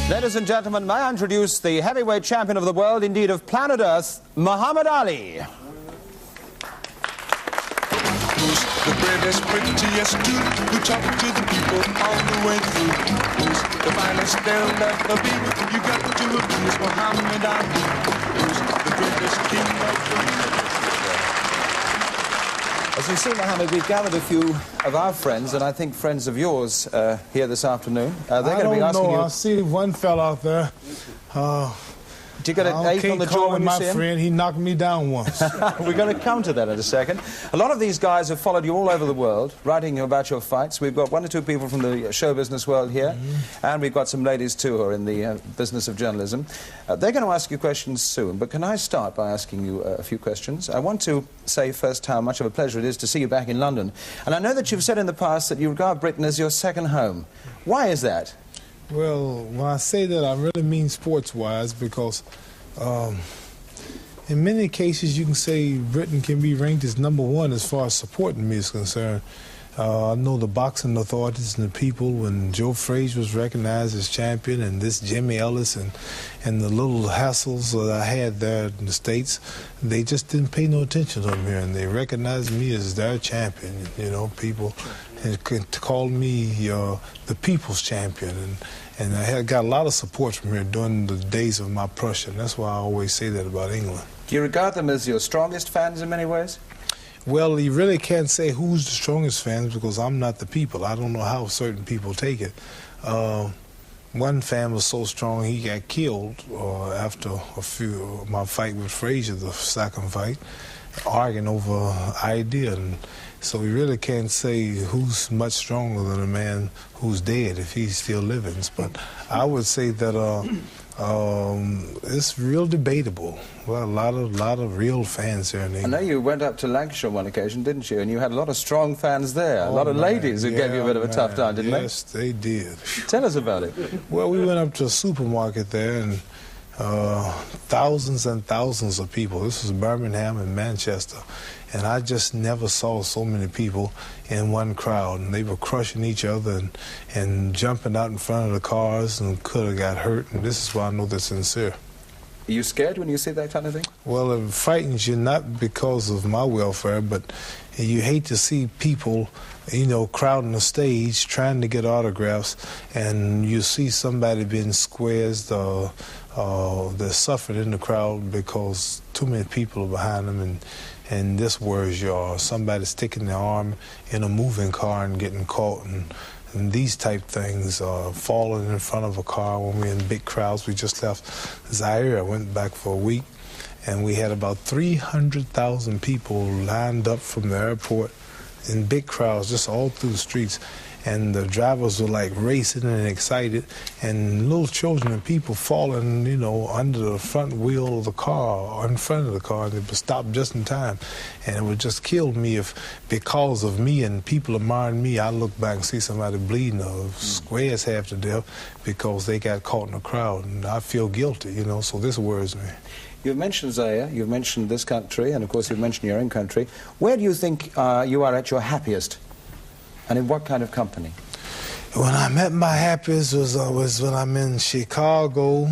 Ladies and gentlemen, may I introduce the heavyweight champion of the world, indeed of planet Earth, Muhammad Ali. Who's the greatest, prettiest dude who talked to the people all the way through? Who's the finest there'll ever be? You got to abuse Muhammad Ali. Who's the greatest king of the world? As you see, Mohammed, we've gathered a few of our friends, and I think friends of yours here this afternoon. They're going to be asking you... I see one fella out there. Do you get an ache on the jaw when you see him? My friend, he knocked me down once. We're going to counter that in a second. A lot of these guys have followed you all over the world, writing about your fights. We've got one or two people from the show business world here, and we've got some ladies too who are in the business of journalism. They're going to ask you questions soon, but can I start by asking you a few questions? I want to say first how much of a pleasure it is to see you back in London. And I know that you've said in the past that you regard Britain as your second home. Why is that? Well, when I say that, I really mean sports-wise, because in many cases you can say Britain can be ranked as #1 as far as supporting me is concerned. I know the boxing authorities and the people, when Joe Frazier was recognized as champion, and this Jimmy Ellis and the little hassles that I had there in the States, they just didn't pay no attention to them here, and they recognized me as their champion. You know, people called me the people's champion, and I got a lot of support from here during the days of my Prussian. That's why I always say that about England. Do you regard them as your strongest fans in many ways? Well, you really can't say who's the strongest fans because I'm not the people. I don't know how certain people take it. One fan was so strong he got killed after my fight with Frazier, the second fight, arguing over an idea. And so we really can't say who's much stronger than a man who's dead if he's still living. But I would say that it's real debatable. Well, a lot of real fans here in England. I know you went up to Lancashire on one occasion, didn't you? And you had a lot of strong fans there. A lot of ladies who gave you a bit of a tough time, didn't they? Yes, they did. Tell us about it. Well, we went up to a supermarket there, and thousands and thousands of people. This was Birmingham and Manchester. And I just never saw so many people in one crowd. And they were crushing each other and jumping out in front of the cars and could have got hurt. And this is why I know they're sincere. Are you scared when you see that kind of thing? Well, it frightens you not because of my welfare, but you hate to see people, you know, crowding the stage trying to get autographs, and you see somebody being squeezed or they're suffering in the crowd because too many people are behind them, and this worries you, or somebody sticking their arm in a moving car and getting caught, and these type things, falling in front of a car when we're in big crowds. We just left Zaire. I went back for a week, and we had about 300,000 people lined up from the airport in big crowds just all through the streets. And the drivers were like racing and excited, and little children and people falling, you know, under the front wheel of the car or in front of the car, and they would stop just in time. And it would just kill me if, because of me and people admiring me, I look back and see somebody bleeding or squares half to death because they got caught in a crowd, and I feel guilty, you know, so this worries me. You've mentioned Zaire, you've mentioned this country, and of course you've mentioned your own country. Where do you think you are at your happiest? And in what kind of company? When I'm at my happiest was when I'm in Chicago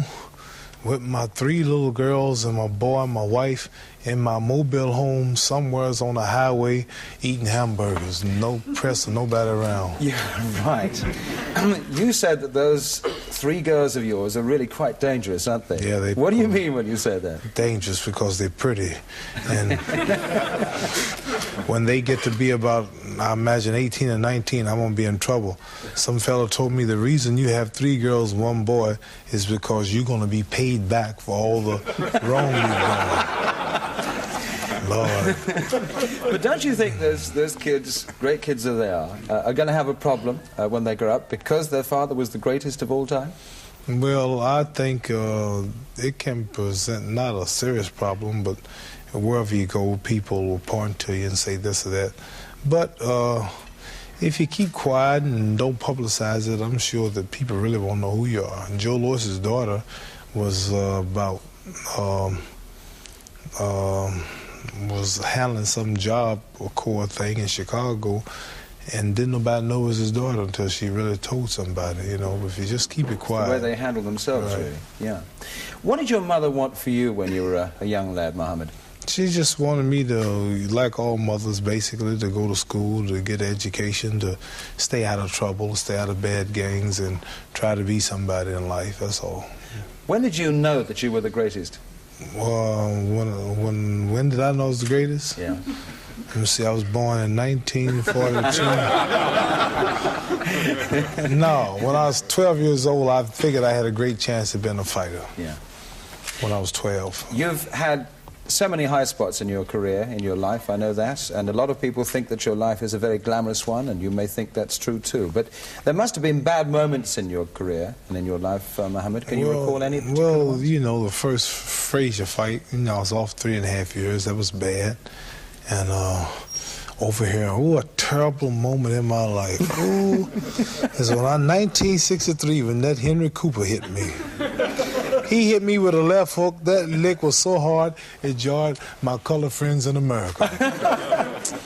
with my 3 little girls and my boy and my wife in my mobile home somewhere on the highway eating hamburgers. No press or nobody around. Yeah, right. You said that those 3 girls of yours are really quite dangerous, aren't they? Yeah, they... What do you mean when you say that? Dangerous because they're pretty. And when they get to be about, I imagine, 18 or 19, I'm going to be in trouble. Some fellow told me the reason you have 3 girls and 1 boy is because you're going to be paid back for all the wrong you've done. Lord. But don't you think those kids, great kids as they are going to have a problem when they grow up because their father was the greatest of all time? Well, I think it can present not a serious problem, but wherever you go, people will point to you and say this or that. But if you keep quiet and don't publicize it, I'm sure that people really won't know who you are. And Joe Louis's daughter was was handling some job or core thing in Chicago, and didn't nobody know it was his daughter until she really told somebody, you know. If you just keep it quiet. The way they handle themselves, Right. really. Yeah. What did your mother want for you when you were a young lad, Muhammad? She just wanted me to, like all mothers, basically, to go to school, to get an education, to stay out of trouble, stay out of bad gangs, and try to be somebody in life, that's all. When did you know that you were the greatest? Well, when did I know I was the greatest? Yeah. Let me see, I was born in 1942. No, when I was 12 years old, I figured I had a great chance of being a fighter. Yeah. When I was 12. You've had so many high spots in your career, in your life, I know that, and a lot of people think that your life is a very glamorous one, and you may think that's true too. But there must have been bad moments in your career and in your life, Muhammad. Can you recall any particular Well, ones? you know, the first Frazier fight, you know, I was off 3.5 years. That was bad. And over here, a terrible moment in my life. Ooh, is when I 1963, when that Henry Cooper hit me. He hit me with a left hook. That lick was so hard, it jarred my colored friends in America.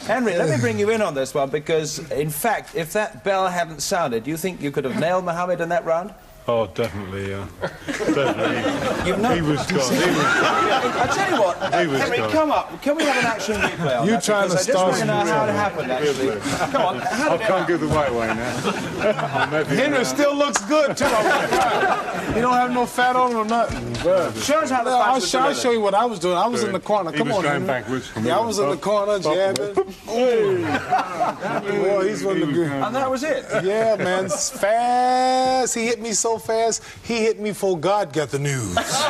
Henry, let me bring you in on this one, because, in fact, if that bell hadn't sounded, do you think you could have nailed Muhammad in that round? Oh, definitely, yeah. Definitely. You've not... He was gone. I tell you what, was Henry, gone. come up. Can we have an action replay on You that? trying to Because I start just want to know some how it trouble. happened, actually. Come on, how I did it can't go the right way now. Henry still looks good, too. He don't have no fat on him or nothing. Show us how the I'll fight was delivered. show you what I was doing. I was in the corner. He Come was on, going Henry. backwards. Yeah, I was in the corner jabbing. Boy, he's one of the good. And that was it. Yeah, man, it's fast. He hit me so fast, he hit me before God got the news. He's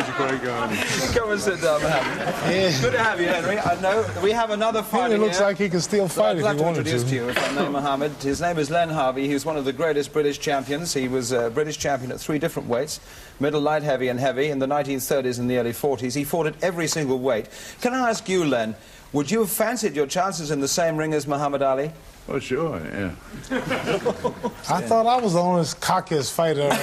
a great guy. Come and sit down, Muhammad. Yeah. Good to have you, Henry. I know we have another fighter Henry looks here. like he can still But fight I'd if love he to wanted introduce to. to you, if I may, Muhammad. His name is Len Harvey. He was one of the greatest British champions. He was a British champion at 3 different weights: middle, light, heavy, and heavy. In the 1930s and the early 40s, he fought at every single weight. Can I ask you, Len, would you have fancied your chances in the same ring as Muhammad Ali? Oh, sure, yeah. I thought I was the only cockiest fighter around.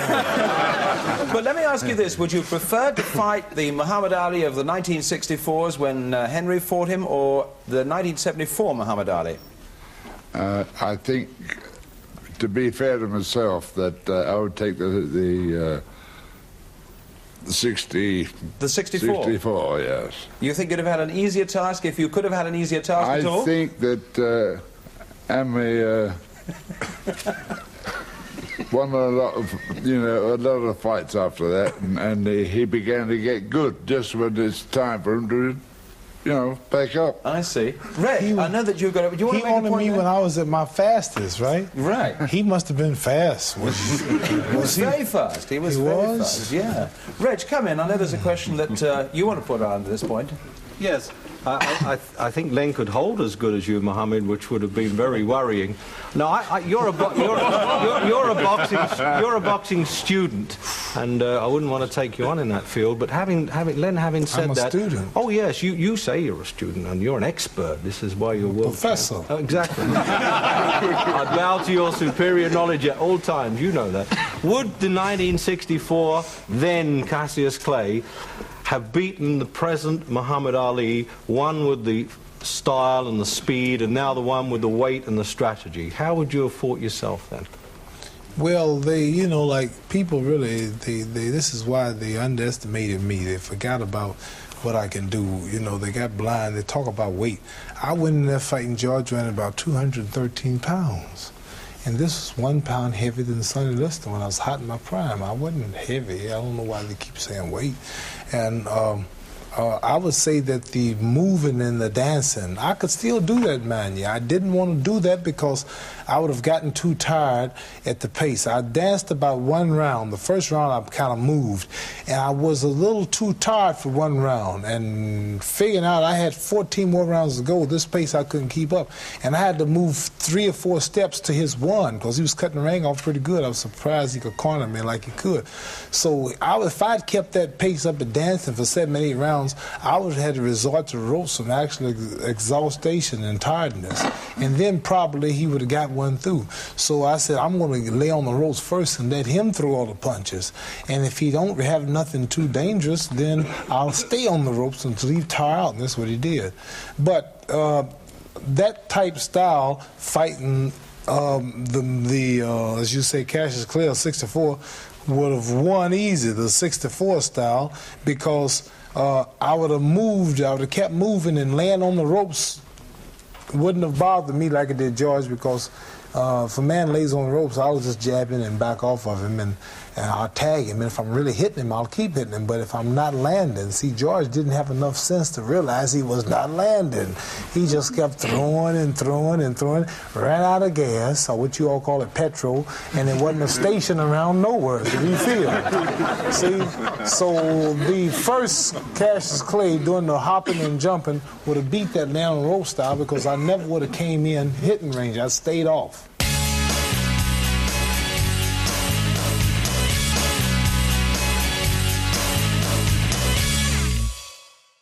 But let me ask you this. Would you prefer to fight the Muhammad Ali of the 1964s when Henry fought him, or the 1974 Muhammad Ali? I think, to be fair to myself, that I would take the 64. The 64? 64, yes. You think you'd have had an easier task if you could have had an easier task at all? I think that Amri won a lot of, a lot of fights after that, and he began to get good just when it's time for him to, back up. I see. Ray, I know that you've got. Do you want He to make a wanted point me there? when I was at my fastest, right? Right. He must have been fast. He was very fast. He was He very was? fast. Yeah. Reg, come in. I know there's a question that you want to put on at this point. Yes, I think Len could hold as good as you, Mohammed, which would have been very worrying. No, you're a boxing student, and I wouldn't want to take you on in that field. But having Len said I'm a that, student. oh yes, you say you're a student and you're an expert. This is why you're world Professor. Oh, exactly. I bow to your superior knowledge at all times. You know that. Would the 1964 then Cassius Clay have beaten the present Muhammad Ali, one with the style and the speed, and now the one with the weight and the strategy? How would you have fought yourself then? Well, people really, this is why they underestimated me. They forgot about what I can do. They got blind. They talk about weight. I went in there fighting George ran about 213 pounds. And this was 1 pound heavier than Sonny Liston when I was hot in my prime. I wasn't heavy. I don't know why they keep saying weight. And I would say that the moving and the dancing, I could still do that, man. I didn't want to do that because I would have gotten too tired at the pace. I danced about 1 round. The first round I kind of moved, and I was a little too tired for 1 round. And figuring out I had 14 more rounds to go, this pace I couldn't keep up. And I had to move 3 or 4 steps to his 1 because he was cutting the ring off pretty good. I was surprised he could corner me like he could. So if I'd kept that pace up and dancing for 7 or 8 rounds, I would have had to resort to ropes from actual exhaustion and tiredness. And then probably he would have got one through. So I said, I'm going to lay on the ropes first and let him throw all the punches. And if he don't have nothing too dangerous, then I'll stay on the ropes until he tire out. And that's what he did. But that type style fighting as you say, Cassius Clay of 64 would have won easy, the 64 style, because I would have kept moving and laying on the ropes. Wouldn't have bothered me like it did George, because if a man lays on the ropes, I'll just jab in and back off of him, and I'll tag him. And if I'm really hitting him, I'll keep hitting him. But if I'm not landing, see, George didn't have enough sense to realize he was not landing. He just kept throwing and throwing and throwing, ran out of gas, or what you all call it, petrol, and there wasn't a station around nowhere to refill. See, so the first Cassius Clay doing the hopping and jumping would have beat that down on rope style, because I never would have came in hitting range. I stayed off.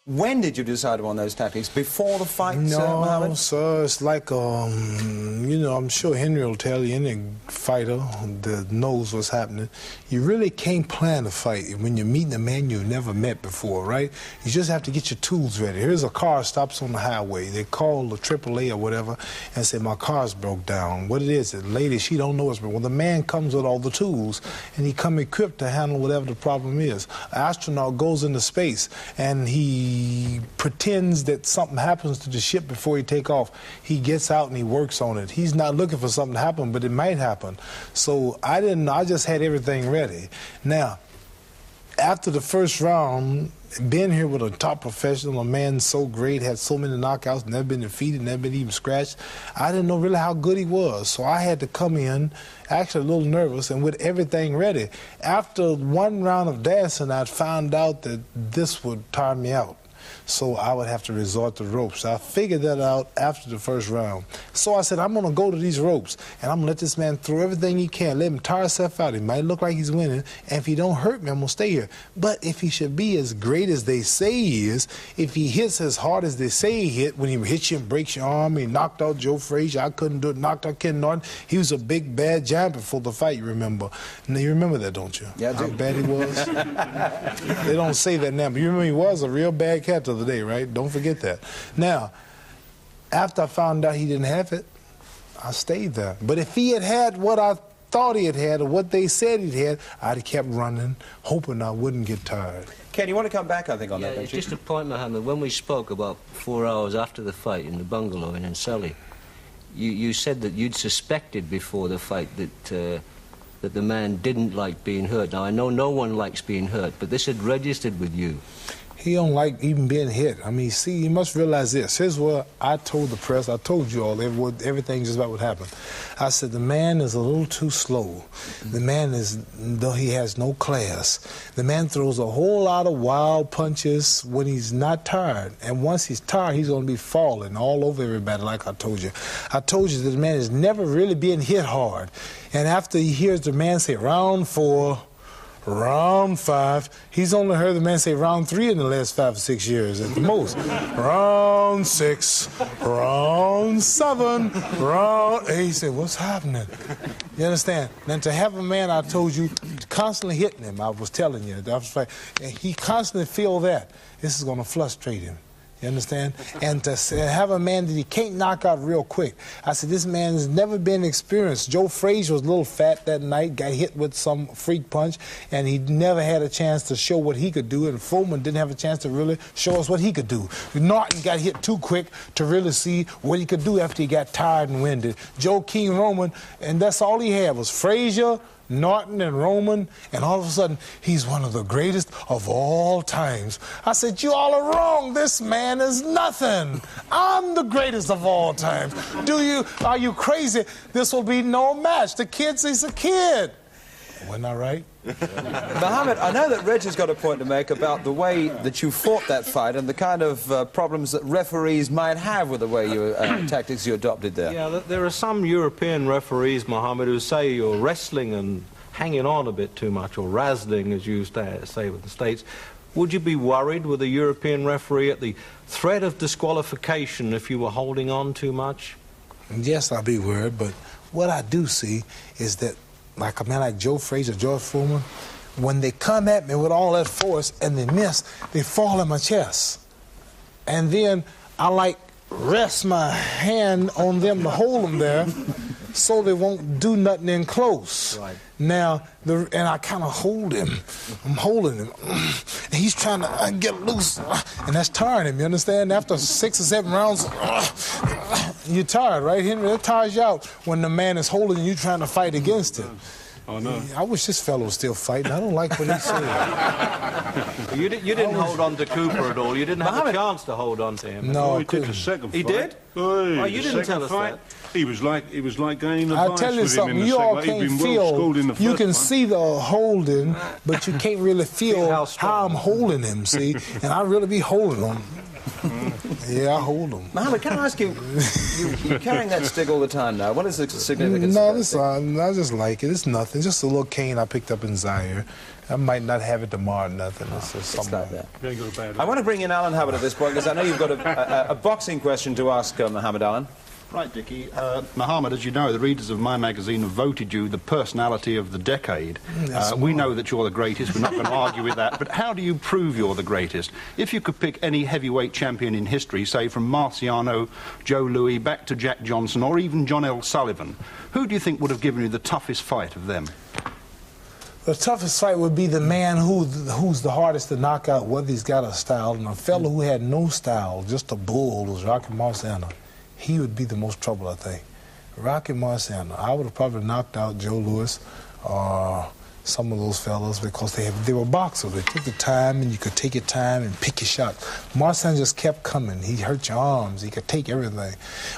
When did you decide on those tactics? Before the fight, No, Muhammad? sir. It's like, you know, I'm sure Henry will tell you, any fighter that knows what's happening, you really can't plan a fight when you're meeting a man you've never met before, right? You just have to get your tools ready. Here's a car stops on the highway. They call the AAA or whatever and say, my car's broke down. What it is, the lady, she don't know what's broke. Well, the man comes with all the tools, and he come equipped to handle whatever the problem is. An astronaut goes into space, and he pretends that something happens to the ship before he take off. He gets out and he works on it. He's not looking for something to happen, but it might happen. So I just had everything ready. Now, after the first round, being here with a top professional, a man so great, had so many knockouts, never been defeated, never been even scratched, I didn't know really how good he was. So I had to come in, actually a little nervous, and with everything ready. After one round of dancing, I found out that this would tire me out. So I would have to resort to ropes. I figured that out after the first round. So I said, I'm going to go to these ropes, and I'm going to let this man throw everything he can. Let him tire himself out. He might look like he's winning, and if he don't hurt me, I'm going to stay here. But if he should be as great as they say he is, if he hits as hard as they say he hit, when he hits you and breaks your arm, he knocked out Joe Frazier, I couldn't do it, knocked out Ken Norton. He was a big, bad giant before the fight, you remember. Now, you remember that, don't you? Yeah, I do. How bad he was? They don't say that now, but you remember he was a real bad cat the other day, right? Don't forget that. Now, after I found out he didn't have it, I stayed there. But if he had had what I thought he had or what they said he had, I'd have kept running, hoping I wouldn't get tired. Ken, you want to come back, I think, on that, don't you? Just a point, Mohammed. When we spoke about 4 hours after the fight in the bungalow in Surrey, you said that you'd suspected before the fight that that the man didn't like being hurt. Now, I know no one likes being hurt, but this had registered with you. He don't like even being hit. I mean, see, you must realize this. Here's what I told the press. I told you all everything just about what happened. I said, the man is a little too slow. The man though he has no class. The man throws a whole lot of wild punches when he's not tired. And once he's tired, he's going to be falling all over everybody, like I told you. I told you that the man is never really being hit hard. And after he hears the man say, round 4, round 5, he's only heard the man say round 3 in the last 5 or 6 years at the most. Round 6, round 7, round 8. He said, what's happening? You understand? And to have a man, I told you, constantly hitting him, I was telling you, and he constantly feel that. This is going to frustrate him. You understand? And to have a man that he can't knock out real quick. I said, this man has never been experienced. Joe Frazier was a little fat that night, got hit with some freak punch, and he never had a chance to show what he could do, and Foreman didn't have a chance to really show us what he could do. Norton got hit too quick to really see what he could do after he got tired and winded. Joe King Roman, and that's all he had was Frazier, Norton and Roman, and all of a sudden, he's one of the greatest of all times. I said, you all are wrong. This man is nothing. I'm the greatest of all times. Are you crazy? This will be no match. The kid's a kid. Wasn't I right? Mohammed, I know that Reg has got a point to make about the way that you fought that fight and the kind of problems that referees might have with the way tactics you adopted there. Yeah, there are some European referees, Mohammed, who say you're wrestling and hanging on a bit too much, or razzling, as you say with the States. Would you be worried with a European referee at the threat of disqualification if you were holding on too much? Yes, I'd be worried, but what I do see is that like a man like Joe Frazier, George Foreman, when they come at me with all that force and they miss, they fall in my chest. And then I like rest my hand on them to hold them there so they won't do nothing in close. Right. Now, and I kind of hold him. I'm holding him. And he's trying to get loose. And that's tiring him, you understand? After 6 or 7 rounds, you're tired, right, Henry? That tires you out when the man is holding you trying to fight against him. I know. I wish this fellow was still fighting. I don't like what he said. You didn't hold on to Cooper at all. You didn't have a chance to hold on to him. No, He did the second He fight. did? Oh, you didn't tell us that. He was like going in the I vice tell you with him in something, the you second. all Like, he'd can't been well schooled in the feel, you first can one. see the holding, but you can't really feel how I'm holding him, see? And I really be holding him. Yeah, I hold him. Mohammed, can I ask you, you're carrying that stick all the time now. What is the significance No, of that this, stick? I just like it. It's nothing. Just a little cane I picked up in Zaire. I might not have it tomorrow, nothing. It's just It's something. like that. You ain't got a bad I want to bring in Alan Hubbard at this point, because I know you've got a boxing question to ask Mohammed Alan. Right, Dickie. Mohammed, as you know, the readers of my magazine have voted you the personality of the decade. We know that you're the greatest. We're not going to argue with that. But how do you prove you're the greatest? If you could pick any heavyweight champion in history, say from Marciano, Joe Louis, back to Jack Johnson, or even John L. Sullivan, who do you think would have given you the toughest fight of them? The toughest fight would be the man who's the hardest to knock out, whether he's got a style. And a fellow who had no style, just a bull, was Rocky Marciano. He would be the most trouble, I think. Rocky Marciano. I would have probably knocked out Joe Louis or some of those fellas because they were boxers. They took the time, and you could take your time and pick your shot. Marciano just kept coming. He hurt your arms. He could take everything.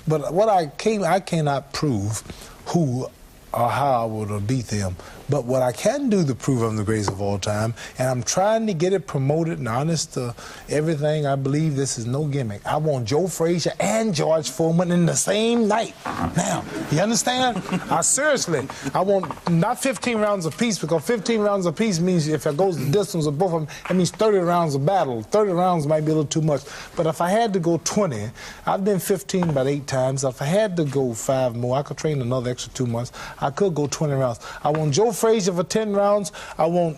But what I cannot prove who or how I would have beat them. But what I can do to prove I'm the greatest of all time, and I'm trying to get it promoted and honest to everything, I believe this is no gimmick. I want Joe Frazier and George Foreman in the same night. Now, you understand? Seriously, I want not 15 rounds apiece, because 15 rounds apiece means if it goes the distance of both of them, that means 30 rounds of battle. 30 rounds might be a little too much. But if I had to go 20, I've been 15 about 8 times. If I had to go 5 more, I could train another extra 2 months. I could go 20 rounds. I want Joe Frazier for 10 rounds. I want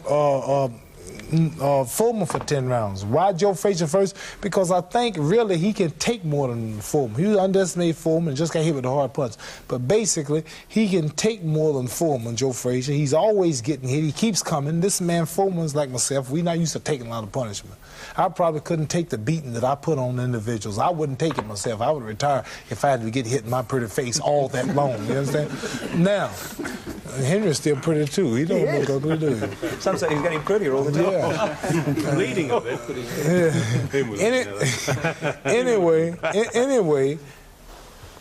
Foreman for 10 rounds. Why Joe Frazier first? Because I think really he can take more than Foreman. He underestimated Foreman and just got hit with a hard punch. But basically, he can take more than Foreman, Joe Frazier. He's always getting hit. He keeps coming. This man, Foreman's like myself. We're not used to taking a lot of punishment. I probably couldn't take the beating that I put on individuals. I wouldn't take it myself. I would retire if I had to get hit in my pretty face all that long. You understand? Now, Henry's still pretty too. He don't look ugly, do he? Some say he's getting prettier all the time. Yeah. bleeding a bit, but he's Anyway,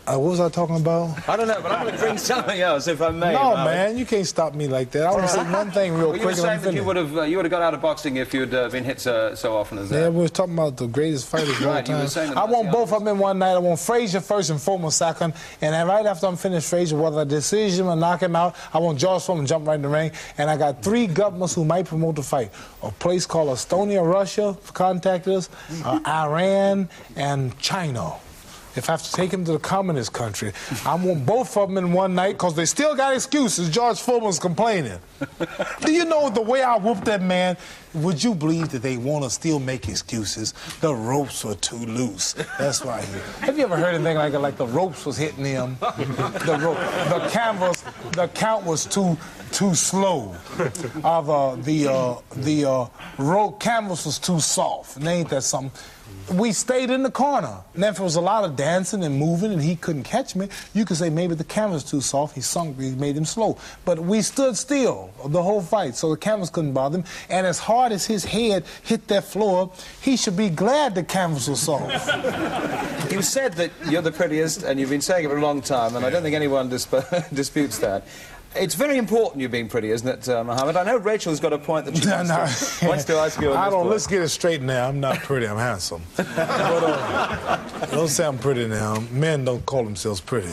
what was I talking about? I don't know, but I'm going to bring something else, if I may. No, Mohammed. man, you can't stop me like that. I want to say one thing real Well, you were quick. saying that you would have got out of boxing if you'd been hit so often as that. Yeah, we were talking about the greatest fighters of all Right, you were time. saying that I want Marciano both of them in one night. I want Frazier first and Foreman second. And then right after I'm finished Frazier, whether a decision or knock him out, I want George Foreman to jump right in the ring. And I got 3 governments who might promote the fight. A place called Estonia, Russia, contacted us, Iran, and China. If I have to take him to the communist country, I want both of them in one night because they still got excuses. George Foreman's complaining. Do you know the way I whooped that man? Would you believe that they want to still make excuses? The ropes were too loose. That's why. Have you ever heard anything like that? Like the ropes was hitting him, the count was too slow. The rope canvas was too soft. And ain't that something? We stayed in the corner. And if there was a lot of dancing and moving and he couldn't catch me, you could say maybe the canvas was too soft. He made him slow. But we stood still the whole fight, so the canvas couldn't bother him. And as hard as his head hit that floor, he should be glad the canvas was soft. You said that you're the prettiest, and you've been saying it for a long time, and I don't think anyone disputes that. It's very important you being pretty, isn't it, Mohammed? I know Rachel's got a point that she wants to ask you on this point. Let's get it straight now. I'm not pretty, I'm handsome. But, don't say I'm pretty now. Men don't call themselves pretty.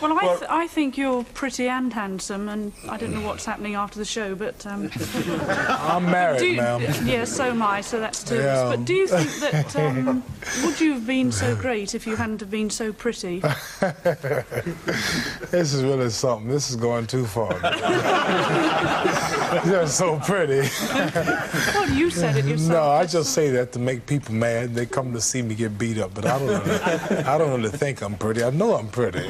Well, I think you're pretty and handsome, and I don't know what's happening after the show, but... I'm married, ma'am. Yeah, so am I, so that's 2 of us. But do you think that... would you have been so great if you hadn't have been so pretty? This is really something. This is going too far. for me. You're so pretty. Well, you said it yourself. No, I just say that to make people mad. They come to see me get beat up, but I don't really think I'm pretty. I know I'm pretty.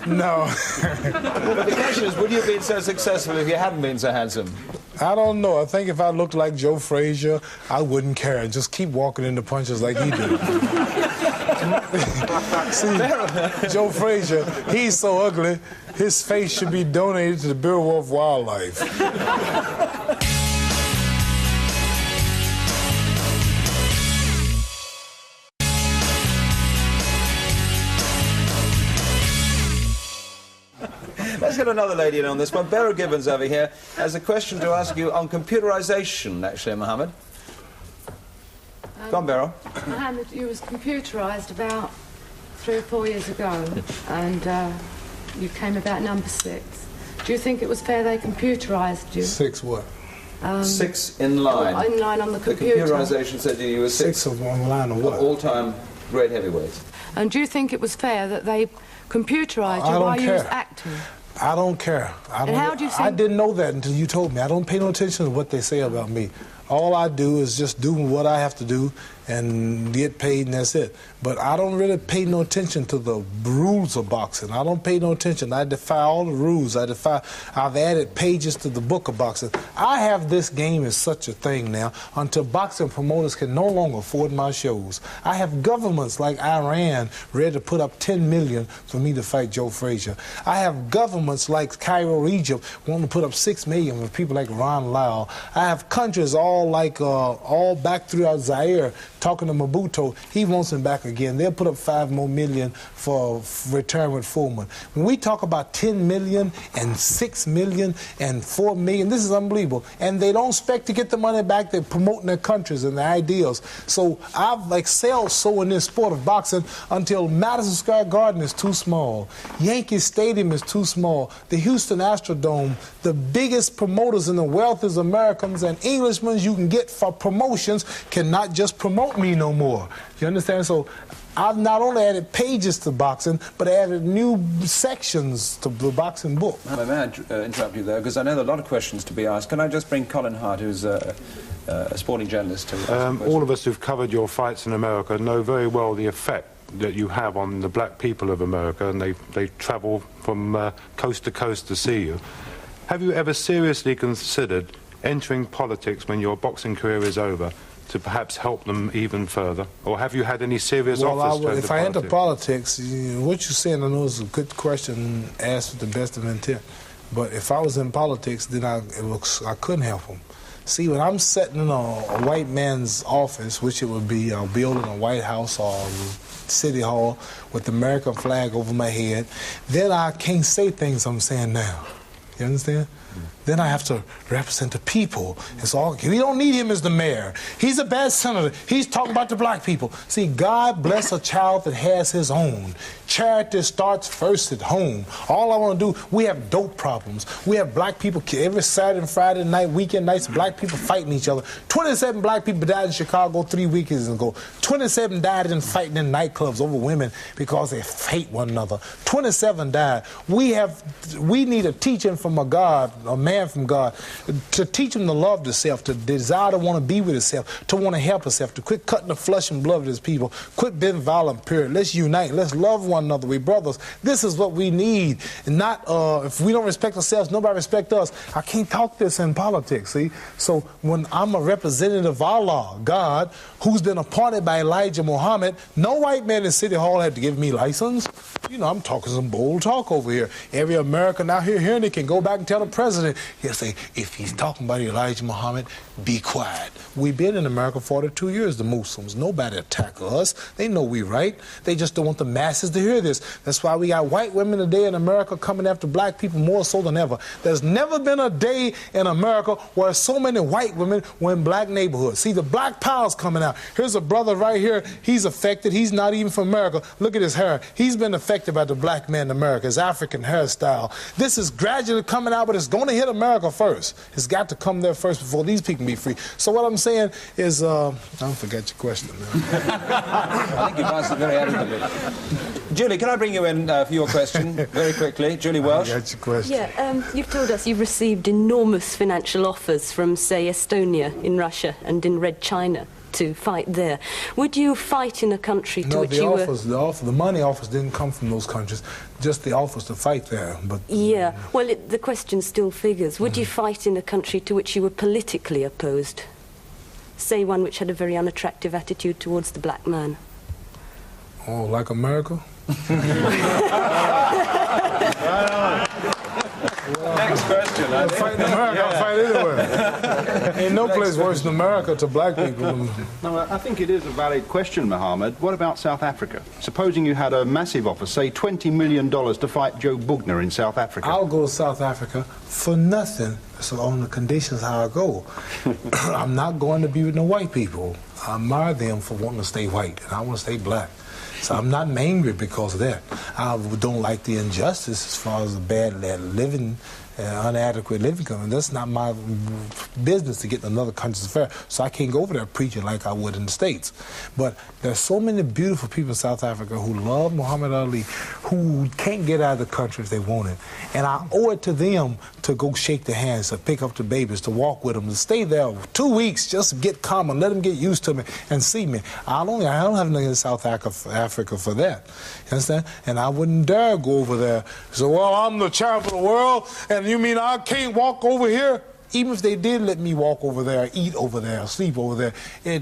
No. But the question is, would you have been so successful if you hadn't been so handsome? I don't know. I think if I looked like Joe Frazier, I wouldn't care. Just keep walking into punches like he did. See, Joe Frazier, he's so ugly, his face should be donated to the Bureau of Wildlife. Let's get another lady in on this one. Beryl Gibbons over here has a question to ask you on computerization, actually, Mohammed. Go on, Beryl. Mohammed, you was computerised about 3 or 4 years ago, and you came about number 6. Do you think it was fair they computerised you? 6 what? 6 in line. In line on the computer. The computerization said you were 6 of one line of what? All-time great heavyweights. And do you think it was fair that they computerised you while you was acting? I don't care. And how do you think... I didn't know that until you told me. I don't pay no attention to what they say about me. All I do is just do what I have to do and get paid, and that's it. But I don't really pay no attention to the rules of boxing. I don't pay no attention. I defy all the rules. I've added pages to the book of boxing. I have this game as such a thing now until boxing promoters can no longer afford my shows. I have governments like Iran ready to put up $10 million for me to fight Joe Frazier. I have governments like Cairo, Egypt, wanting to put up $6 million for people like Ron Lyle. I have countries all back throughout Zaire talking to Mobutu. He wants him back again. They'll put up $5 more million for return with Foreman. When we talk about $10 million and $6 million and $4 million, this is unbelievable. And they don't expect to get the money back. They're promoting their countries and their ideals. So I've excelled so in this sport of boxing until Madison Square Garden is too small. Yankee Stadium is too small. The Houston Astrodome, the biggest promoters in the wealthiest Americans and Englishmen you can get for promotions cannot just promote me no more. You understand? So I've not only added pages to boxing, but added new sections to the boxing book. May I interrupt you there? Because I know there are a lot of questions to be asked. Can I just bring Colin Hart, who's a sporting journalist, to ask all of us who've covered your fights in America know very well the effect that you have on the black people of America, and they travel from coast to coast to see you. Have you ever seriously considered entering politics when your boxing career is over to perhaps help them even further? Or have you had any serious offers to enter if I enter politics, what you're saying, I know is a good question asked with the best of intent. But if I was in politics, then I couldn't help them. See, when I'm sitting in a white man's office, which it would be a building, a White House or City Hall with the American flag over my head, then I can't say things I'm saying now. You understand? Then I have to represent the people. It's all, we don't need him as the mayor. He's a bad senator. He's talking about the black people. See, God bless a child that has his own. Charity starts first at home. All I want to do, we have dope problems. We have black people, every Saturday and Friday night, weekend nights, black people fighting each other. 27 black people died in Chicago 3 weekends ago. 27 died in fighting in nightclubs over women because they hate one another. 27 died. We need a teaching from a God, a man from God, to teach him to love himself, to desire to want to be with himself, to want to help himself, to quit cutting the flesh and blood of his people, quit being violent, period. Let's unite. Let's love one another. We brothers. This is what we need. And not, if we don't respect ourselves, nobody respect us. I can't talk this in politics, see? So when I'm a representative of Allah, God, who's been appointed by Elijah Muhammad, no white man in City Hall had to give me license. You know, I'm talking some bold talk over here. Every American out here hearing it can go back and tell the president. He'll say, if he's talking about Elijah Muhammad, be quiet. We've been in America 42 years, the Muslims. Nobody attack us. They know we right. They just don't want the masses to hear this. That's why we got white women today in America coming after black people more so than ever. There's never been a day in America where so many white women were in black neighborhoods. See, the black power's coming out. Here's a brother right here. He's affected. He's not even from America. Look at his hair. He's been affected by the black man in America, his African hairstyle. This is gradually coming out, but it's going to hit America first. It's got to come there first before these people can be free. So what I'm saying is, I forgot your question now. I think you've answered very adequately. Julie, can I bring you in for your question very quickly? Julie Welsh. I got your question. Yeah, you've told us you've received enormous financial offers from, say, Estonia in Russia and in Red China to fight there. Would you fight in a country to which you were... The money offers didn't come from those countries, just the offers to fight there. But yeah, well, the question still figures. Would you fight in a country to which you were politically opposed? Say one which had a very unattractive attitude towards the black man. Oh, like America? Next question. I'll fight in America, I'll fight anywhere. Ain't no place worse than America to black people. No, I think it is a valid question, Mohammed. What about South Africa? Supposing you had a massive offer, say $20 million to fight Joe Bugner in South Africa. I'll go to South Africa for nothing, so on the conditions how I go. I'm not going to be with no white people. I admire them for wanting to stay white, and I want to stay black. So I'm not angry because of that. I don't like the injustice as far as the bad living, inadequate living. That's not my business to get in another country's affair. So I can't go over there preaching like I would in the States. But there's so many beautiful people in South Africa who love Muhammad Ali, who can't get out of the country if they want it. And I owe it to them to go shake their hands, to pick up the babies, to walk with them, to stay there 2 weeks just to get calm and let them get used to me and see me. I don't have nothing in South Africa for that. You understand? And I wouldn't dare go over there. So, well, I'm the champ of the world, and you mean I can't walk over here? Even if they did let me walk over there, eat over there, sleep over there,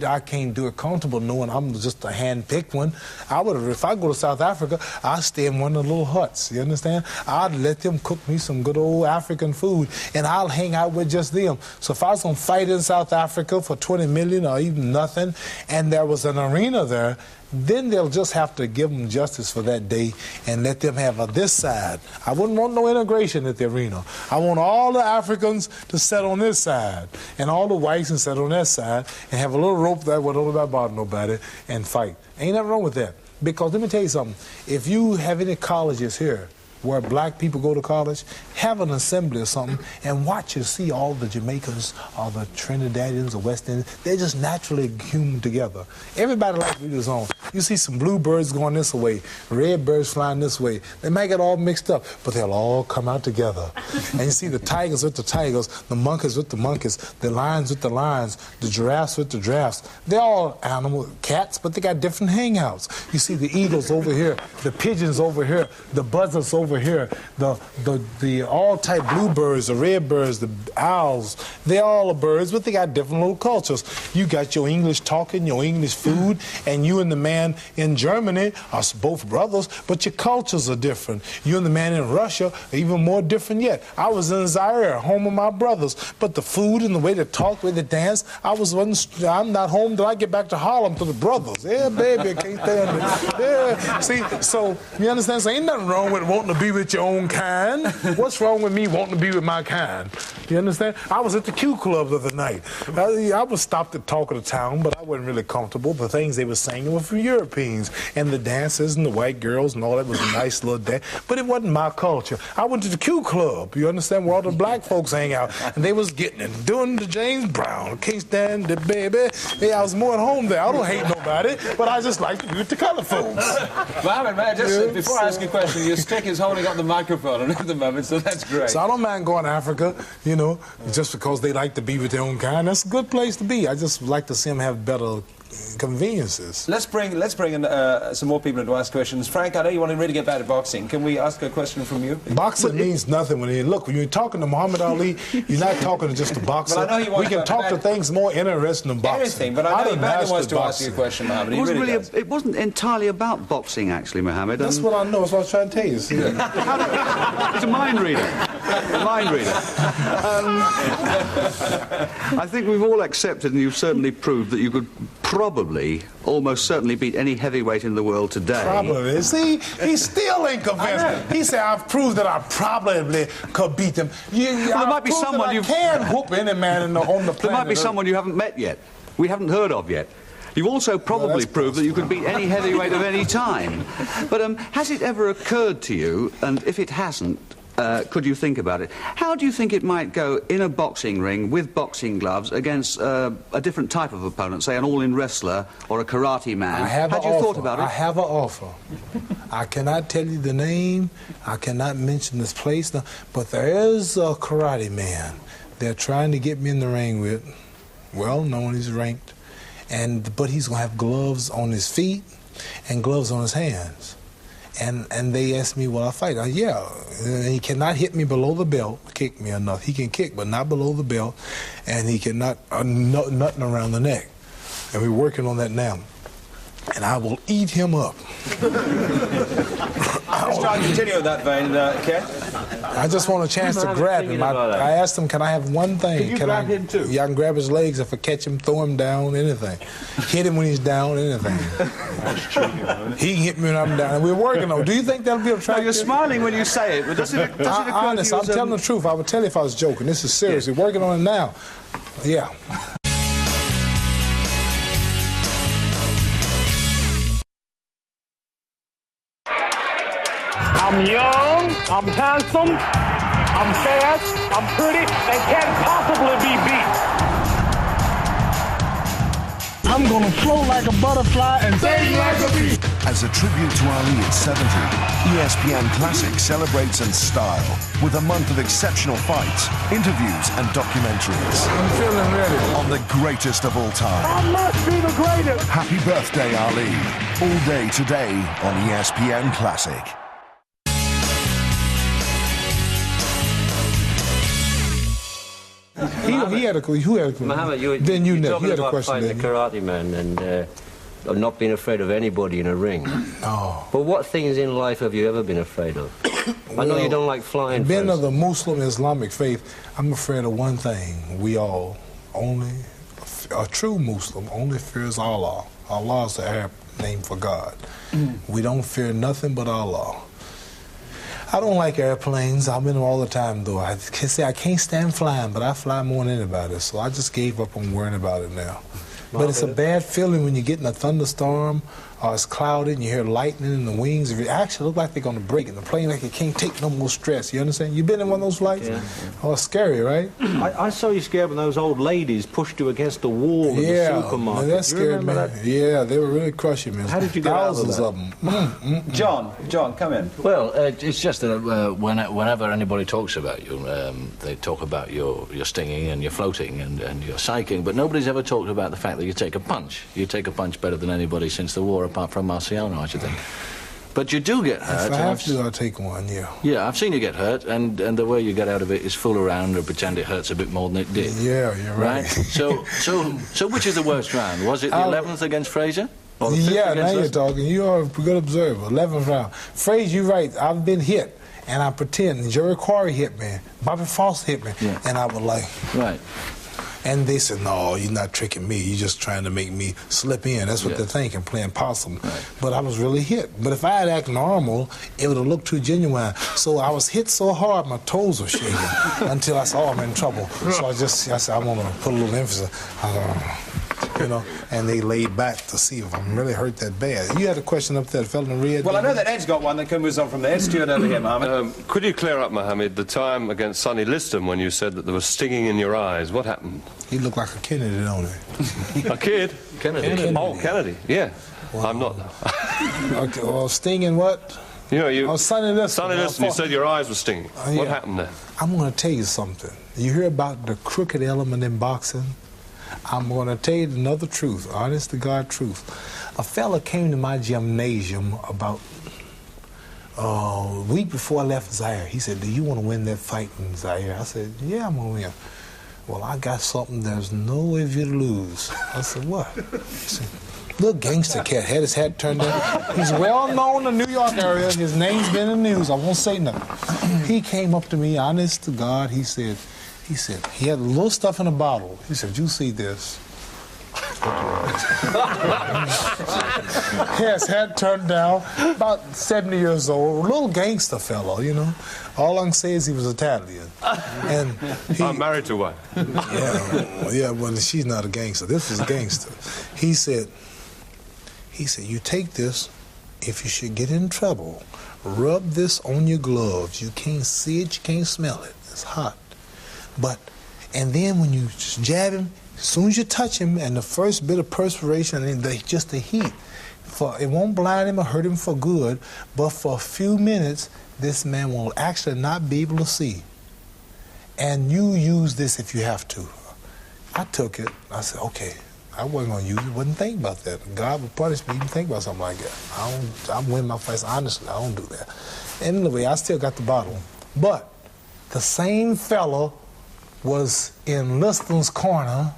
I can't do it comfortable knowing I'm just a hand-picked one. If I go to South Africa, I'd stay in one of the little huts, you understand? I'd let them cook me some good old African food, and I'll hang out with just them. So if I was going to fight in South Africa for 20 million or even nothing, and there was an arena there, then they'll just have to give them justice for that day and let them have this side. I wouldn't want no integration at the arena. I want all the Africans to sit on this side and all the whites to sit on that side and have a little rope that would only bother nobody and fight. Ain't nothing wrong with that. Because let me tell you something. If you have any colleges here where black people go to college, have an assembly or something and watch and see all the Jamaicans, all the Trinidadians, the West Indians, they're just naturally human together. Everybody likes to be his own. You see some bluebirds going this way, red birds flying this way. They might get all mixed up, but they'll all come out together. And you see the tigers with the tigers, the monkeys with the monkeys, the lions with the lions, the giraffes with the giraffes. They're all animal cats, but they got different hangouts. You see the eagles over here, the pigeons over here, the buzzards over here, the all-type bluebirds, the red birds, the owls. They're all birds, but they got different little cultures. You got your English talking, your English food, and you and the man in Germany are both brothers, but your cultures are different. You and the man in Russia are even more different yet. I was in Zaire, home of my brothers, but the food and the way they talk, the way they dance, I'm not home till I get back to Harlem to the brothers. Yeah, baby, I can't stand it. Yeah, see, so you understand? So ain't nothing wrong with wanting to be with your own kind. What's wrong with me wanting to be with my kind? You understand? I was at the Q Club the other night. I was stopped at Talk of the Town, but I wasn't really comfortable. The things they were singing were from Europeans, and the dances and the white girls and all that was a nice little dance, but it wasn't my culture. I went to the Q Club, you understand, where all the black folks hang out, and they was getting it, doing the James Brown, can't stand it, baby. Yeah, I was more at home there. I don't hate nobody, but I just like to be with the color folks. Mohammed, man, just before I ask you a question, your stick is holding up the microphone at the moment, so that's great. So I don't mind going to Africa, you know, just because they like to be with their own kind. That's a good place to be. I just like to see them have better conveniences. Let's bring in some more people in to ask questions. Frank, I know you want to really get back to boxing. Can we ask a question from you? Boxing means nothing when you're talking to Muhammad Ali, you're not talking to just a boxer. Well, I know you want we can talk to things more interesting than boxing. Anything, but I know Mohammed wants to ask you a question, Mohammed. It wasn't entirely about boxing, actually, Mohammed. That's what I know. That's what I was trying to tell you. See? It's a mind reader. A mind reader. I think we've all accepted, and you've certainly proved, that you could probably, almost certainly beat any heavyweight in the world today. Probably. See, he still ain't convinced. He said, I've proved that I probably could beat him. Well, there might be someone you can whoop any man on the planet. There might be someone you haven't met yet. We haven't heard of yet. You've also probably proved that you could beat any heavyweight of any time. But has it ever occurred to you, and if it hasn't, could you think about it? How do you think it might go in a boxing ring with boxing gloves against a different type of opponent, say an all-in wrestler or a karate man? Had you thought about it? I have an offer. I cannot tell you the name. I cannot mention this place. No, but there is a karate man they're trying to get me in the ring with. Well known, he's ranked. But he's going to have gloves on his feet and gloves on his hands. And they asked me, will I fight? Yeah. He cannot hit me below the belt, kick me enough. He can kick, but not below the belt. And he cannot, nothing around the neck. And we're working on that now. And I will eat him up. Let's try and continue in that vein, Ken. I just want a chance to grab him. I asked him, can I have one thing? Can you grab him too? Yeah, I can grab his legs if I catch him, throw him down, anything. Hit him when he's down, anything. He can hit me when I'm down. And we're working on it. Do you think that'll be attractive? No, you're smiling when you say it, but does it occur to you honest, I'm telling the truth. I would tell you if I was joking. This is serious. We're working on it now. Yeah. I'm young, I'm handsome, I'm fast, I'm pretty, and can't possibly be beat. I'm gonna float like a butterfly and sing like a bee. As a tribute to Ali at 70, ESPN Classic celebrates in style with a month of exceptional fights, interviews and documentaries. I'm feeling ready. On the greatest of all time. I must be the greatest. Happy birthday, Ali. All day today on ESPN Classic. He had a question. Muhammad, then you you're know. talking He had a about question. fighting the karate man and not being afraid of anybody in a ring. Oh. But what things in life have you ever been afraid of? I know you don't like flying. Being of the Muslim Islamic faith, I'm afraid of one thing. We all, only a true Muslim only fears Allah. Allah is the Arab name for God. We don't fear nothing but Allah. I don't like airplanes. I'm in them all the time, though. I can say I can't stand flying, but I fly more than anybody, so I just gave up on worrying about it now. But it's a bad feeling when you get in a thunderstorm or it's cloudy and you hear lightning in the wings. It actually look like they're going to break, and the plane like it can't take no more stress. You understand? You been in one of those flights? Yeah. Oh, it's scary, right? I saw you scared when those old ladies pushed you against the wall in the supermarket. Yeah, that scared me. That? Yeah, they were really crushing me. How did you get Thousands out of that? them. John, come in. Well, it's just that whenever anybody talks about you, they talk about your stinging and your floating and your psyching, but nobody's ever talked about the fact that you take a punch. You take a punch better than anybody since the war, apart from Marciano, I should think. But you do get hurt. If I have to, I'll take one, yeah. Yeah, I've seen you get hurt, and the way you get out of it is fool around or pretend it hurts a bit more than it did. Yeah, you're right. So which is the worst round? Was it the 11th against Frazier? Or the 5th Yeah, against now you're us? talking. You are a good observer. 11th round. Frazier, you're right. I've been hit, and I pretend. Jerry Quarry hit me. Bobby Foster hit me. Yeah. And I would like... Right. And they said, no, you're not tricking me. You're just trying to make me slip in. That's what they're thinking, playing possum. Right. But I was really hit. But if I had acted normal, it would have looked too genuine. So I was hit so hard, my toes were shaking until I said, oh, I'm in trouble. So I said, I want to put a little emphasis. And they laid back to see if I'm really hurt that bad. You had a question up there, the fellow in the red. Well, I know that Ed's got one that comes on from there. Stuart over here, Mohammed. Could you clear up, Mohammed, the time against Sonny Liston when you said that there was stinging in your eyes? What happened? He looked like a Kennedy, don't he? A kid? Kennedy. Oh, Kennedy, yeah. Wow. I'm not. Okay, well, stinging what? You know, Sonny Liston. Sonny Liston, you said your eyes were stinging. What happened there? I'm going to tell you something. You hear about the crooked element in boxing? I'm going to tell you another truth, honest to God truth. A fella came to my gymnasium about a week before I left Zaire. He said, do you want to win that fight in Zaire? I said, yeah, I'm going to win. Well, I got something there's no way for you to lose. I said, what? He said, little gangster cat, had his hat turned down. He's well known in the New York area. His name's been in the news. I won't say nothing. He came up to me, honest to God, he said, he had a little stuff in a bottle. He said, you see this? Yes, head turned down, about 70 years old, a little gangster fellow, you know. All I can say is he was Italian. And I'm married to one. Yeah, well, she's not a gangster. This is a gangster. He said, you take this, if you should get in trouble, rub this on your gloves. You can't see it, you can't smell it. It's hot. And then when you just jab him, as soon as you touch him, and the first bit of perspiration and just the heat, it won't blind him or hurt him for good, but for a few minutes, this man will actually not be able to see. And you use this if you have to. I took it. I said, okay, I wasn't going to use it. Wasn't thinking about that. God would punish me even think about something like that. I'm winning my fights. Honestly, I don't do that. Anyway, I still got the bottle. But the same fella was in Liston's corner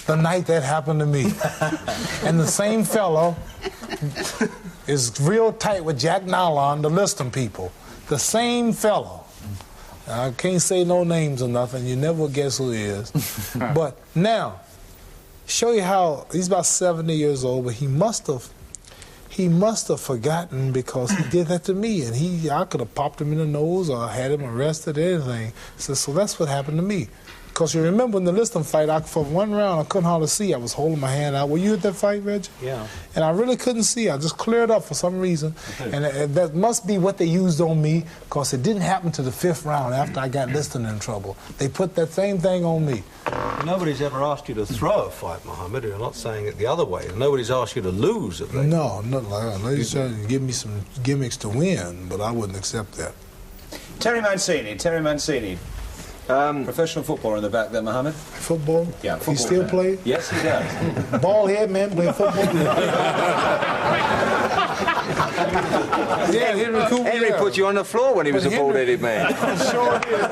the night that happened to me. And the same fellow is real tight with Jack Nylon, the Liston people. The same fellow. I can't say no names or nothing. You never guess who he is. But now, show you how he's about 70 years old, but he must have forgotten because he did that to me, and I could have popped him in the nose or had him arrested or anything. So that's what happened to me. Because you remember in the Liston fight, for one round, I couldn't hardly see. I was holding my hand out. Were you at that fight, Reggie? Yeah. And I really couldn't see. I just cleared up for some reason. And that must be what they used on me, because it didn't happen to the 5th round after I got Liston in trouble. They put that same thing on me. Nobody's ever asked you to throw a fight, Muhammad. You're not saying it the other way. Nobody's asked you to lose, have they? No, nothing like that. They tried to give me some gimmicks to win, but I wouldn't accept that. Terry Mancini. Professional footballer in the back there, Mohammed. Football? Yeah, football. He still plays? Yes, he does. Bald head man playing football? Yeah, Henry Cooper. Henry put you on the floor when he was a bald-headed man. Sure did.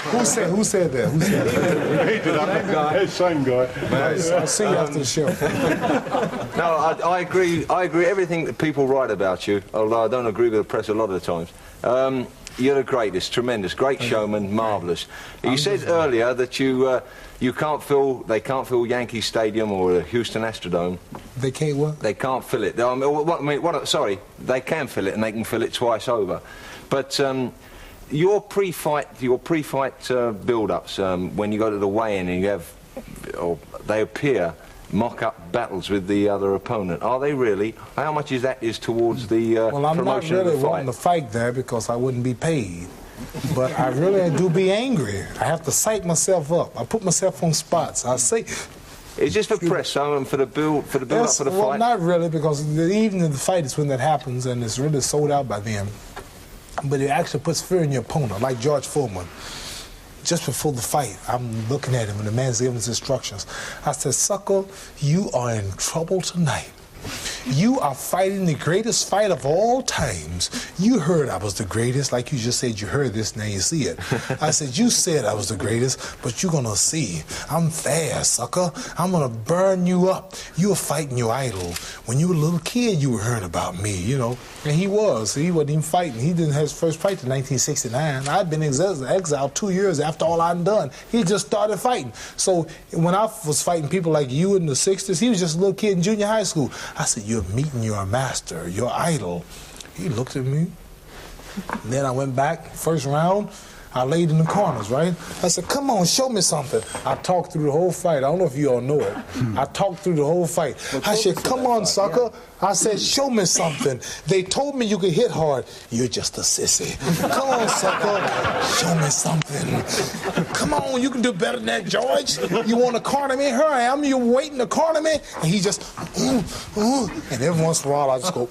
Who said that? He did. Same guy. I'll see you after the show. No, I agree. I agree everything that people write about you, although I don't agree with the press a lot of the times. You're the greatest, tremendous, great showman, marvellous. You said earlier that they can't fill Yankee Stadium or the Houston Astrodome. They can't what? They can't fill it. Sorry, they can fill it, and they can fill it twice over. But your pre-fight build-ups, when you go to the weigh-in and you have, or they appear mock-up battles with the other opponent, are they really? How much is that towards the well, I'm not really wanting to fight there because I wouldn't be paid. But I really do be angry. I have to psych myself up. I put myself on spots. I say. Is this for press, for the build up for the well, fight? Well, not really, because the evening of the fight is when that happens, and it's really sold out by then. But it actually puts fear in your opponent, like George Foreman. Just before the fight, I'm looking at him, and the man's giving his instructions. I said, sucker, you are in trouble tonight. You are fighting the greatest fight of all times. You heard I was the greatest, like you just said you heard this, now you see it. I said, you said I was the greatest, but you're gonna see. I'm fast, sucker. I'm gonna burn you up. You were fighting your idol. When you were a little kid, you were hearing about me, you know. And he wasn't even fighting. He didn't have his first fight till 1969. I'd been exiled 2 years after all I'd done. He just started fighting. So when I was fighting people like you in the 60s, he was just a little kid in junior high school. I said, you're meeting your master, your idol. He looked at me. And then I went back, first round, I laid in the corners, right? I said, come on, show me something. I talked through the whole fight. I don't know if you all know it. I talked through the whole fight. I said, come on, sucker. I said, show me something. They told me you could hit hard. You're just a sissy. Come on, sucker. Show me something. Come on, you can do better than that, George. You want to corner me? Here I am. You're waiting to corner me? And he just, and every once in a while I just go,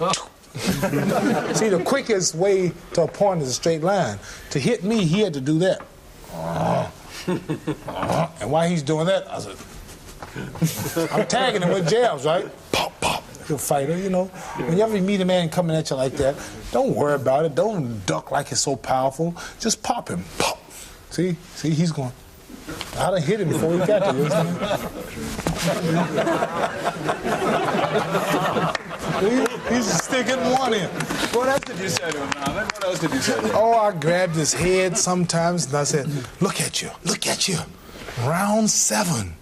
See, the quickest way to a point is a straight line. To hit me, he had to do that. And while he's doing that, I said, I'm tagging him with jabs, right? Pop, pop. He's a fighter, you know. Whenever you meet a man coming at you like that, don't worry about it. Don't duck like it's so powerful. Just pop him. Pop. See, he's going. I done hit him before he got to you. He's sticking one in. What else did you say to him, Mohammed? What else did you say to him? Oh, I grabbed his head sometimes and I said, look at you. Round 7,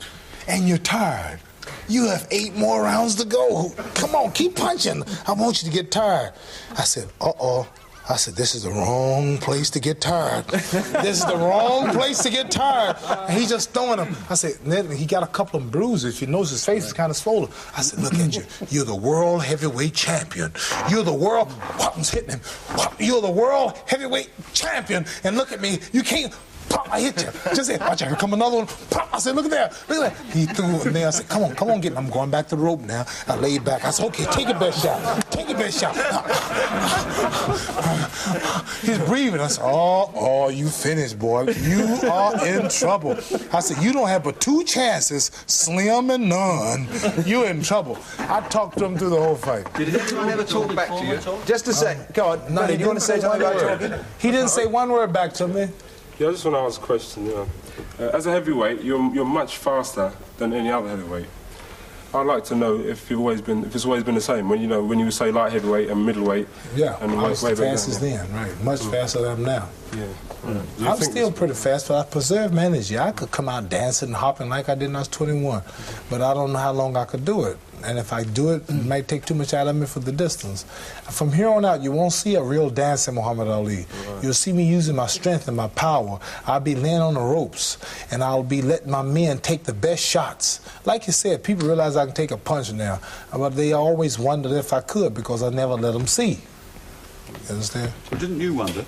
and you're tired. You have 8 more rounds to go. Come on, keep punching. I want you to get tired. I said, uh-oh. I said, this is the wrong place to get tired. This is the wrong place to get tired. And he's just throwing them. I said, he got a couple of bruises. If you notice, his face is kind of swollen. I said, look at you. You're the world heavyweight champion. You're the world, whop, I'm hitting him. Whop, you're the world heavyweight champion. And look at me, you can't, Pop, I hit you. Just hit. Watch out, here come another one. Pop, I said, look at that. Look at that. He threw it, and then I said, come on, get him. I'm going back to the rope now. I laid back. I said, okay, take your best shot. Take your best shot. He's breathing. I said, oh, you finished, boy. You are in trouble. I said, you don't have but 2 chances, slim and none. You're in trouble. I talked to him through the whole fight. Did anyone ever talk back to you? Just a sec. Go on. No, do you want to say something about talking? He didn't say one word back to me. Yeah, I just want to ask a question. As a heavyweight, you're much faster than any other heavyweight. I'd like to know if it's always been the same. When you say light heavyweight and middleweight. Yeah, and I was the fastest then, right? Much faster than I am now. Yeah. I'm still pretty fast, but I preserve my energy. I could come out dancing and hopping like I did when I was 21, but I don't know how long I could do it. And if I do it, it might take too much out of me for the distance. From here on out, you won't see a real dancing Muhammad Ali. Right. You'll see me using my strength and my power. I'll be laying on the ropes, and I'll be letting my men take the best shots. Like you said, people realize I can take a punch now, but they always wondered if I could because I never let them see. You understand? Well, didn't you wonder?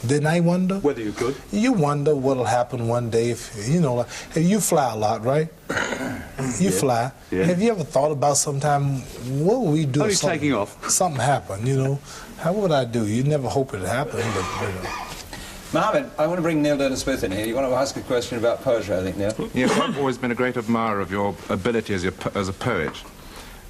Didn't I wonder? Whether you could? You wonder what'll happen one day if, like, you fly a lot, right? You fly. Yeah. Have you ever thought about sometime, what would we do Only if something, taking off. Something happened, How would I do? You never hope it happened, but, Mohammed, I want to bring Neil Dennis-Smith in here. You want to ask a question about poetry, I think, Neil? Yes, I've always been a great admirer of your ability as a poet.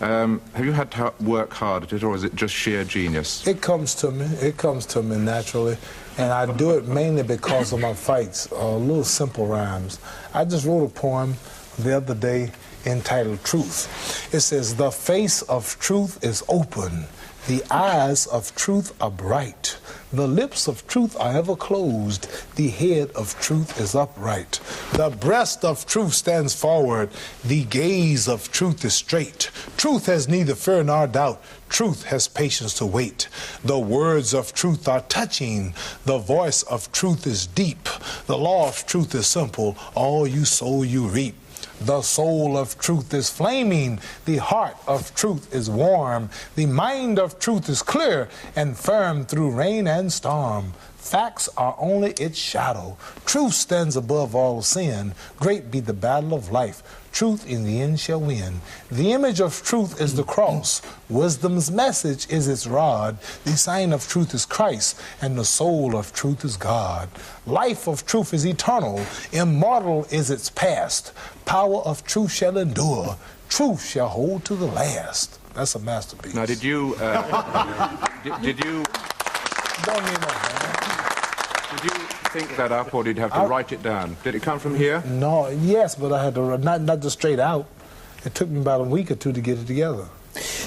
Have you had to work hard at it, or is it just sheer genius? It comes to me. It comes to me naturally. And I do it mainly because of my fights, little simple rhymes. I just wrote a poem the other day entitled Truth. It says, the face of truth is open. The eyes of truth are bright. The lips of truth are ever closed. The head of truth is upright. The breast of truth stands forward. The gaze of truth is straight. Truth has neither fear nor doubt. Truth has patience to wait. The words of truth are touching. The voice of truth is deep. The law of truth is simple. All you sow, you reap. The soul of truth is flaming. The heart of truth is warm. The mind of truth is clear and firm through rain and storm. Facts are only its shadow. Truth stands above all sin. Great be the battle of life. Truth in the end shall win. The image of truth is the cross. Wisdom's message is its rod. The sign of truth is Christ, and the soul of truth is God. Life of truth is eternal. Immortal is its past. Power of truth shall endure. Truth shall hold to the last. That's a masterpiece. Now, did you... did you... Don't need no, man. Did you think that up, or did you have to write it down? Did it come from here? No, yes, but I had to, not just straight out. It took me about a week or two to get it together.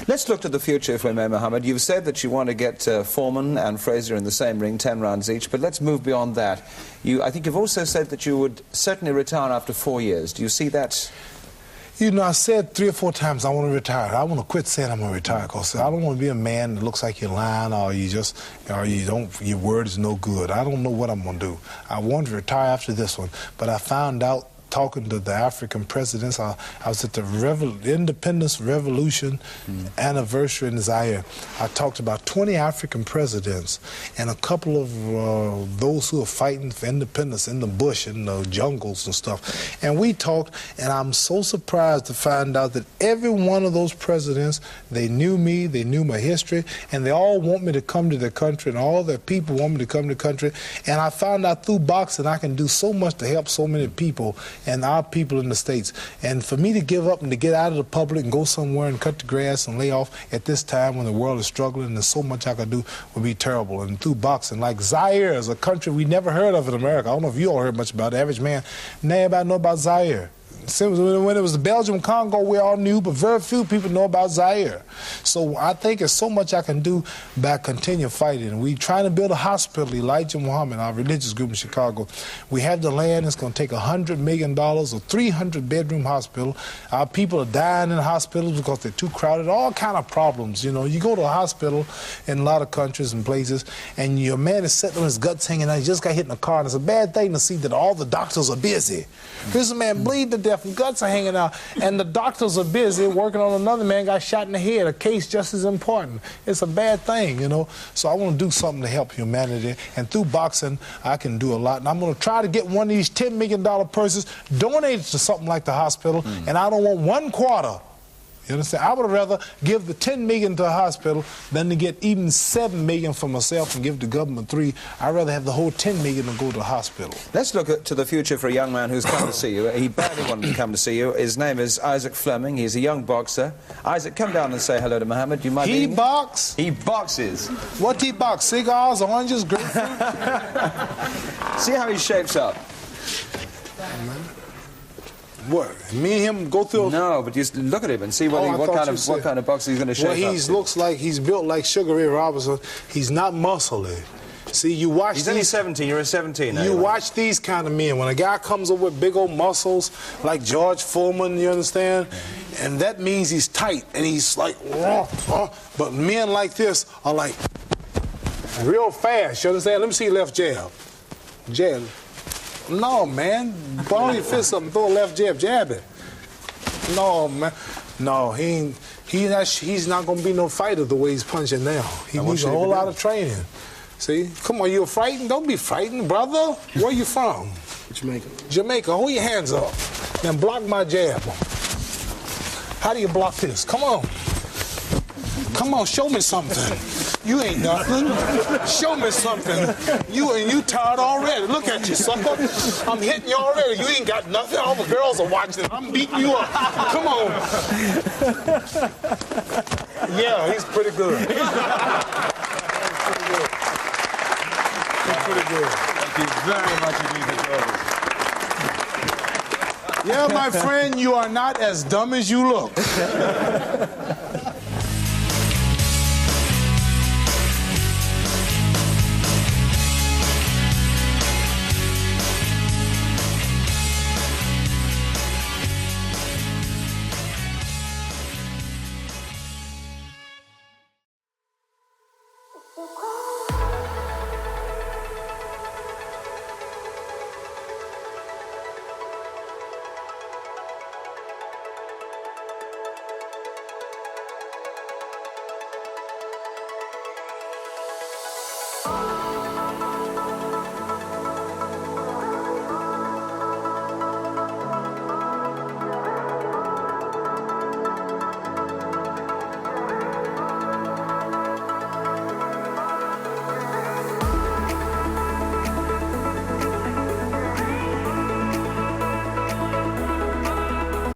Let's look to the future, if we may, Mohammed. You've said that you want to get Foreman and Fraser in the same ring, 10 rounds each, but let's move beyond that. I think you've also said that you would certainly retire after 4 years. Do you see that? I said 3 or 4 times I want to retire. I want to quit saying I'm going to retire because I don't want to be a man that looks like you're lying or your word is no good. I don't know what I'm going to do. I want to retire after this one, but I found out talking to the African presidents. I was at the Independence Revolution anniversary in Zaire. I talked to about 20 African presidents and a couple of those who are fighting for independence in the bush, in the jungles and stuff. And we talked, and I'm so surprised to find out that every one of those presidents, they knew me, they knew my history, and they all want me to come to their country, and all their people want me to come to the country. And I found out through boxing I can do so much to help so many people and our people in the States. And for me to give up and to get out of the public and go somewhere and cut the grass and lay off at this time when the world is struggling and there's so much I could do would be terrible. And through boxing, like Zaire is a country we never heard of in America. I don't know if you all heard much about it. The average man, nobody know about Zaire. When it was the Belgium Congo, we all knew, but very few people know about Zaire. So I think there's so much I can do by continuing fighting. We're trying to build a hospital, Elijah Muhammad, our religious group in Chicago. We have the land. It's going to take $100 million, a 300-bedroom hospital. Our people are dying in hospitals because they're too crowded, all kind of problems. You go to a hospital in a lot of countries and places, and your man is sitting on his guts hanging out. He just got hit in a car, and it's a bad thing to see that all the doctors are busy. Here's a man bleeding to death left and guts are hanging out. And the doctors are busy working on another man got shot in the head. A case just as important. It's a bad thing, you know. So I want to do something to help humanity. And through boxing, I can do a lot. And I'm going to try to get one of these $10 million purses donated to something like the hospital. And I don't want 1 quarter. You understand? I would rather give the $10 million to a hospital than to get even $7 million for myself and give the government $3 million. I'd rather have the whole $10 million and go to the hospital. Let's look to the future for a young man who's come to see you. He badly wanted to come to see you. His name is Isaac Fleming. He's a young boxer. Isaac, come down and say hello to Mohammed. Do you mind? He box? He boxes. What he box? Cigars, oranges, grapefruit? See how he shapes up. What? Me and him go through? No, but just look at him and see what kind of boxer he's going to shape up. Well, he looks like he's built like Sugar Ray Robinson. He's not muscly. See, you watch He's only 17. You're a 17 now. You watch these kind of men. When a guy comes up with big old muscles, like George Foreman, you understand? And that means he's tight, and he's like, but men like this are like real fast, you understand? Let me see your left jab. Jab. No, man. Ball your fist up and throw a left jab. Jab it. No, man. No, he's not going to be no fighter the way he's punching now. He needs a whole lot of training. See? Come on, you're frightened? Don't be frightened, brother. Where you from? Jamaica. Jamaica. Hold your hands up. Then block my jab. How do you block this? Come on. Come on, show me something. You ain't nothing. Show me something. You tired already. Look at you, sucker. I'm hitting you already. You ain't got nothing. All the girls are watching. I'm beating you up. Come on. Yeah, he's pretty good. He's pretty good. Thank you very much indeed for joining us. Yeah, my friend, you are not as dumb as you look.